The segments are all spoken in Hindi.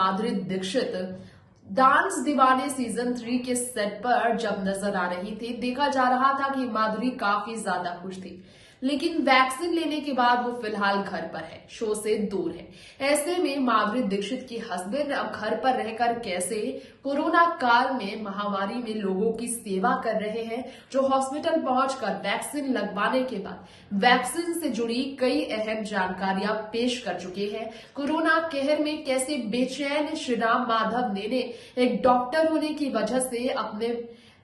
माधुरी दीक्षित डांस दीवाने सीजन 3 के सेट पर जब नजर आ रही थी, देखा जा रहा था कि माधुरी काफी ज्यादा खुश थी। लेकिन वैक्सीन लेने के बाद वो फिलहाल घर पर है, शो से दूर है। ऐसे में माधुरी दीक्षित की हस्बैंड अब घर पर रहकर कैसे कोरोना काल में महामारी में लोगों की सेवा कर रहे हैं, जो हॉस्पिटल पहुंचकर वैक्सीन लगवाने के बाद वैक्सीन से जुड़ी कई अहम जानकारियां पेश कर चुके हैं। कोरोना कहर में कैसे बेचैन श्रीराम माधव ने एक डॉक्टर होने की वजह से अपने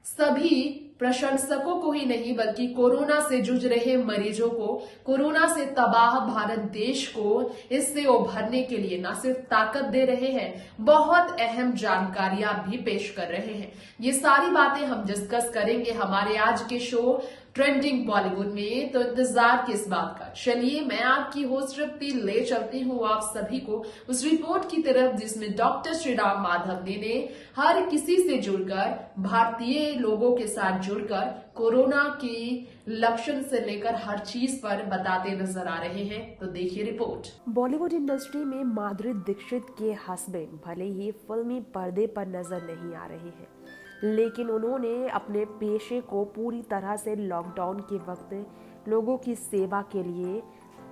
सभी प्रशंसकों को ही नहीं बल्कि कोरोना से जूझ रहे मरीजों को, कोरोना से तबाह भारत देश को इससे उभरने के लिए न सिर्फ ताकत दे रहे हैं, बहुत अहम जानकारियां भी पेश कर रहे हैं। ये सारी बातें हम डिस्कस करेंगे हमारे आज के शो ट्रेंडिंग बॉलीवुड में, तो इंतजार किस बात का। चलिए मैं आपकी होस्ट तृप्ति ले चलती हूँ आप सभी को उस रिपोर्ट की तरफ जिसमें डॉक्टर श्रीराम माधव ने हर किसी से जुड़कर, भारतीय लोगों के साथ जुड़कर कोरोना की लक्षण से लेकर हर चीज पर बताते नजर आ रहे हैं। तो देखिए रिपोर्ट। बॉलीवुड इंडस्ट्री में माधुरी दीक्षित के हस्बैंड भले ही फिल्मी पर्दे पर नजर नहीं आ रहे हैं, लेकिन उन्होंने अपने पेशे को पूरी तरह से लॉकडाउन के वक्त लोगों की सेवा के लिए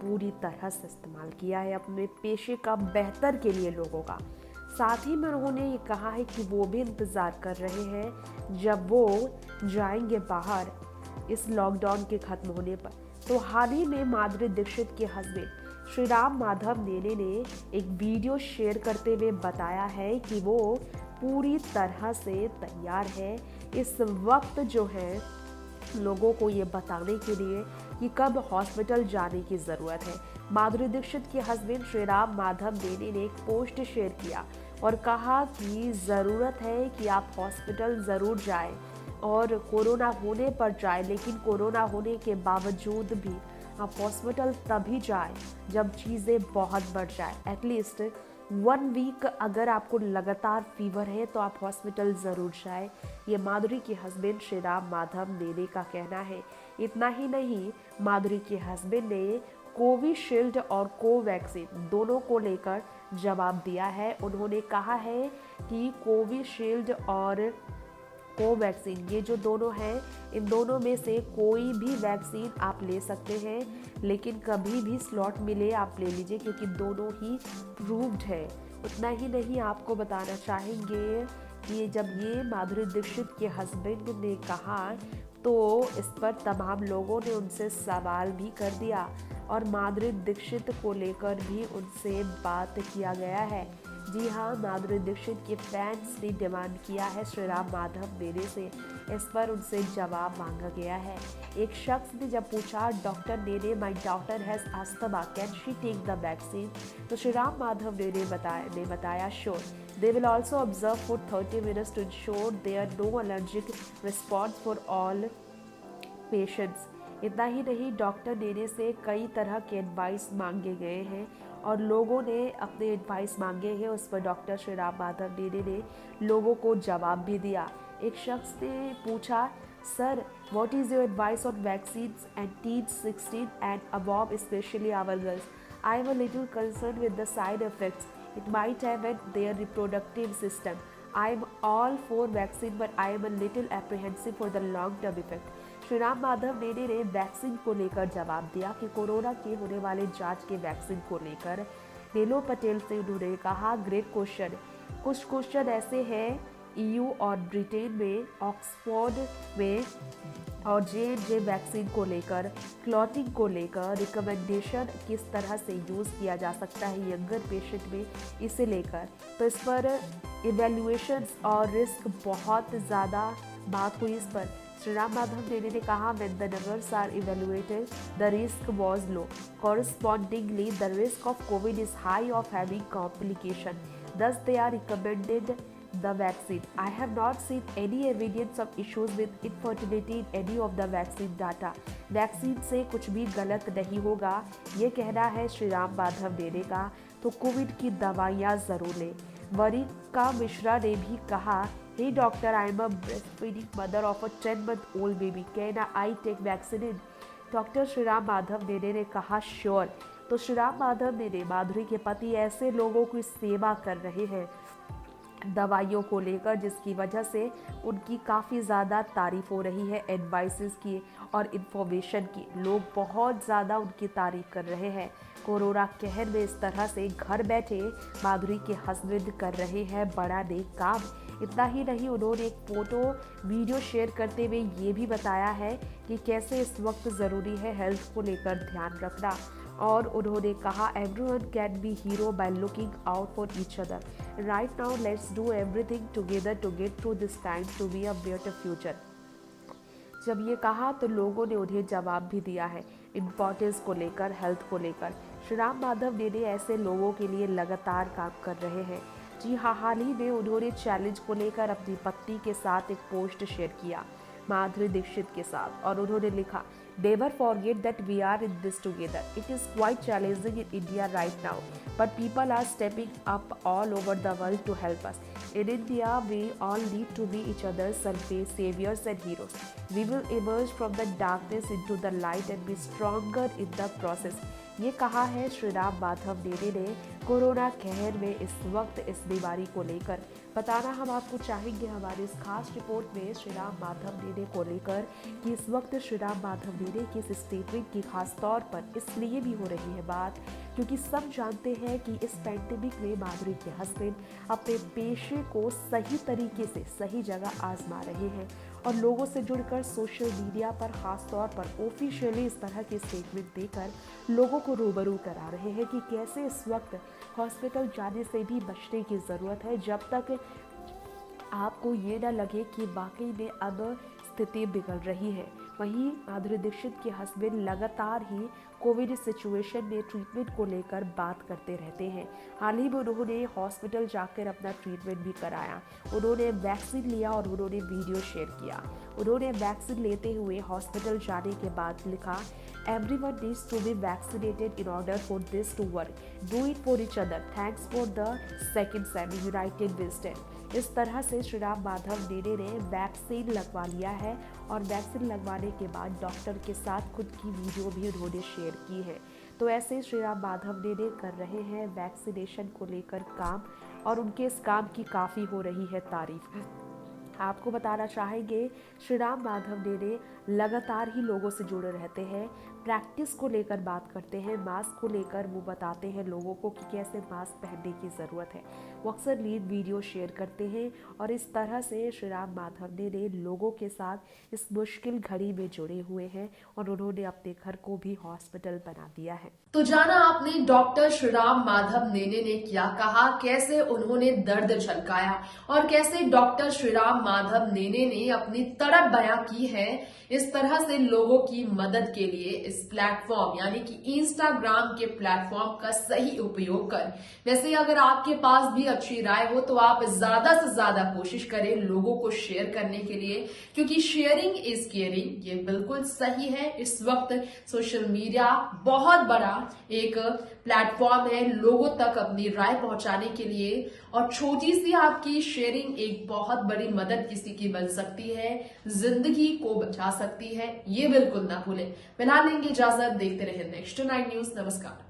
पूरी तरह से इस्तेमाल किया है, अपने पेशे का बेहतर के लिए लोगों का। साथ ही में उन्होंने ये कहा है कि वो भी इंतज़ार कर रहे हैं जब वो जाएंगे बाहर इस लॉकडाउन के खत्म होने पर। तो हाल ही में माधुरी दीक्षित के हस्बैंड श्रीराम माधव ने एक वीडियो शेयर करते हुए बताया है कि वो पूरी तरह से तैयार है इस वक्त जो है लोगों को ये बताने के लिए कि कब हॉस्पिटल जाने की ज़रूरत है। माधुरी दीक्षित के हस्बैंड श्रीराम माधव ने एक पोस्ट शेयर किया और कहा कि ज़रूरत है कि आप हॉस्पिटल ज़रूर जाएं और कोरोना होने पर जाएं, लेकिन कोरोना होने के बावजूद भी आप हॉस्पिटल तभी जाएं जब चीज़ें बहुत बढ़ जाए। एटलीस्ट 1 वीक अगर आपको लगातार फीवर है तो आप हॉस्पिटल ज़रूर जाएं। ये माधुरी के हस्बैंड श्रीराम माधव ने का कहना है। इतना ही नहीं, माधुरी के हस्बैंड ने कोविशील्ड और कोवैक्सीन दोनों को लेकर जवाब दिया है। उन्होंने कहा है कि कोविशील्ड और कोवैक्सीन ये जो दोनों हैं, इन दोनों में से कोई भी वैक्सीन आप ले सकते हैं, लेकिन कभी भी स्लॉट मिले आप ले लीजिए क्योंकि दोनों ही प्रूव्ड है। उतना ही नहीं, आपको बताना चाहेंगे कि जब ये माधुरी दीक्षित के हस्बैंड ने कहा तो इस पर तमाम लोगों ने उनसे सवाल भी कर दिया और माधुरी दीक्षित को लेकर भी उनसे बात किया गया है। जी हाँ, माधुरी दीक्षित के फैंस ने डिमांड किया है श्रीराम माधव देने से, इस पर उनसे जवाब मांगा गया है। एक शख्स ने जब पूछा डॉक्टर ने my daughter has asthma, can she take the vaccine, तो श्रीराम माधव ने बताया sure, they will also observe for 30 minutes to ensure there no allergic response for all patients. इतना ही नहीं, डॉक्टर नेने से कई तरह के एडवाइस मांगे गए हैं और लोगों ने अपने एडवाइस मांगे हैं, उस पर डॉक्टर श्रीराम माधव ने लोगों को जवाब भी दिया। एक शख्स ने पूछा, sir what is your advice on vaccines and teens 16 and above, specially our girls, I am a little concern with the side effects, it might have at their reproductive system, I am all for vaccine but I am a little apprehensive for the long term effect. Shriram Madhav ने वैक्सीन को लेकर जवाब दिया कि कोरोना के होने वाले जांच के वैक्सीन को लेकर नीलो पटेल से उन्होंने कहा, ग्रेट क्वेश्चन। कुछ क्वेश्चन ऐसे हैं ईयू और ब्रिटेन में, ऑक्सफोर्ड में और जे वैक्सीन को लेकर, क्लॉटिंग को लेकर रिकमेंडेशन किस तरह से यूज़ किया जा सकता है यंगर पेशेंट में, इसे लेकर तो इस पर इवेल्युएशंस और रिस्क बहुत ज़्यादा बात हुई इस पर। श्रीराम माधव ने कहा, when the numbers are evaluated, the risk was low. Correspondingly, the risk of COVID is high of having complication. Thus, they are recommended the vaccine. I have not seen any evidence of issues with infertility in any of the vaccine data. Vaccine से कुछ भी गलत नहीं होगा, ये कहना है श्रीराम माधव ने का। तो कोविड की दवाइयाँ ज़रूर लें। वरिका मिश्रा ने भी कहा, hey doctor, I am a breastfeeding mother of a 10-month-old baby. Can I take vaccine? Doctor Shriram Madhav ने कहा, श्योर, तो श्रीराम माधव ने माधुरी के पति ऐसे लोगों की सेवा कर रहे हैं दवाइयों को लेकर, जिसकी वजह से उनकी काफ़ी ज़्यादा तारीफ हो रही है एडवाइसेस की और इन्फॉर्मेशन की। लोग बहुत ज़्यादा उनकी तारीफ कर रहे हैं। कोरोना कहर में इस तरह से घर बैठे माधुरी के हस्बैंड कर रहे हैं बड़ा नेक काम। इतना ही नहीं, उन्होंने एक फोटो वीडियो शेयर करते हुए ये भी बताया है कि कैसे इस वक्त ज़रूरी है हेल्थ को लेकर ध्यान रखना। और उन्होंने कहा, everyone can be hero by looking out for each other. Right now let's do everything together to get through this time to be a better future. जब ये कहा तो लोगों ने उन्हें जवाब भी दिया है इम्पोर्टेंस को लेकर, हेल्थ को लेकर। श्रीराम माधव ने ऐसे लोगों के लिए लगातार काम कर रहे हैं। जी हाँ, हाल ही में उन्होंने चैलेंज को लेकर अपनी पत्नी के साथ एक पोस्ट शेयर किया माधुरी दीक्षित के साथ, और उन्होंने लिखा, Never forget that we are in this together. It is quite challenging in India right now, but people are stepping up all over the world to help us. In India, we all need to be each other's saviors and heroes. We will emerge from the darkness into the light and be stronger in the process. ये कहा है श्रीराम माधव ने कोरोना कहर में इस वक्त इस बीमारी को लेकर। बताना हम आपको चाहेंगे हमारी इस खास रिपोर्ट में श्रीराम माधव ने को लेकर कि इस वक्त श्रीराम माधव ने की इस स्टेटमेंट की खास तौर पर इसलिए भी हो रही है बात क्योंकि सब जानते हैं कि इस पैंडेमिक में माधुरी के हस्बैंड अपने पेशे को सही तरीके से सही जगह आजमा रहे हैं और लोगों से जुड़कर सोशल मीडिया पर खास तौर पर ऑफिशियली इस तरह के स्टेटमेंट देकर लोगों को रूबरू करा रहे हैं कि कैसे इस वक्त हॉस्पिटल जाने से भी बचने की ज़रूरत है जब तक आपको ये ना लगे कि वाकई में अब स्थिति बिगड़ रही है। वहीं माधुरी दीक्षित के हस्बैंड लगातार ही कोविड सिचुएशन में ट्रीटमेंट को लेकर बात करते रहते हैं। हाल ही में उन्होंने हॉस्पिटल जाकर अपना ट्रीटमेंट भी कराया, उन्होंने वैक्सीन लिया और उन्होंने वीडियो शेयर किया। उन्होंने वैक्सीन लेते हुए हॉस्पिटल जाने के बाद लिखा, Everyone needs to be vaccinated in order for this to work. Do it for each other. Thanks for the second sign. United we stand. इस तरह से श्रीराम माधव ने वैक्सीन लगवा लिया है और वैक्सीन लगवाने के बाद डॉक्टर के साथ खुद की वीडियो भी उन्होंने शेयर की है। तो ऐसे श्रीराम माधव ने कर रहे हैं वैक्सीनेशन को लेकर काम और उनके इस काम की काफ़ी हो रही है तारीफ। आपको बताना चाहेंगे श्रीराम माधव ने लगातार ही लोगों से जुड़े रहते हैं, प्रैक्टिस को लेकर बात करते हैं, मास्क को लेकर वो बताते हैं लोगों को कि कैसे मास्क पहनने की ज़रूरत है। वो अक्सर लीड वीडियो शेयर करते हैं और इस तरह से श्रीराम माधव ने लोगों के साथ इस मुश्किल घड़ी में जुड़े हुए हैं और उन्होंने अपने घर को भी हॉस्पिटल बना दिया है। तो जाना आपने डॉक्टर श्रीराम माधव ने क्या कहा, कैसे उन्होंने दर्द झलकाया और कैसे डॉक्टर श्रीराम माधव ने अपनी तड़प बयां की है इस तरह से लोगों की मदद के लिए इस प्लेटफॉर्म यानी कि इंस्टाग्राम के प्लेटफॉर्म का सही उपयोग कर। वैसे अगर आपके पास भी अच्छी राय हो तो आप ज्यादा से ज्यादा कोशिश करें लोगों को शेयर करने के लिए, क्योंकि शेयरिंग इज केयरिंग, ये बिल्कुल सही है। इस वक्त सोशल मीडिया बहुत बड़ा एक प्लेटफॉर्म है लोगों तक अपनी राय पहुंचाने के लिए और छोटी सी आपकी शेयरिंग एक बहुत बड़ी मदद किसी की बन सकती है, जिंदगी को बचा सकती है, ये बिल्कुल ना भूलें। फिलहाल लेंगे इजाजत, देखते रहे नेक्स्ट 9 न्यूज। नमस्कार।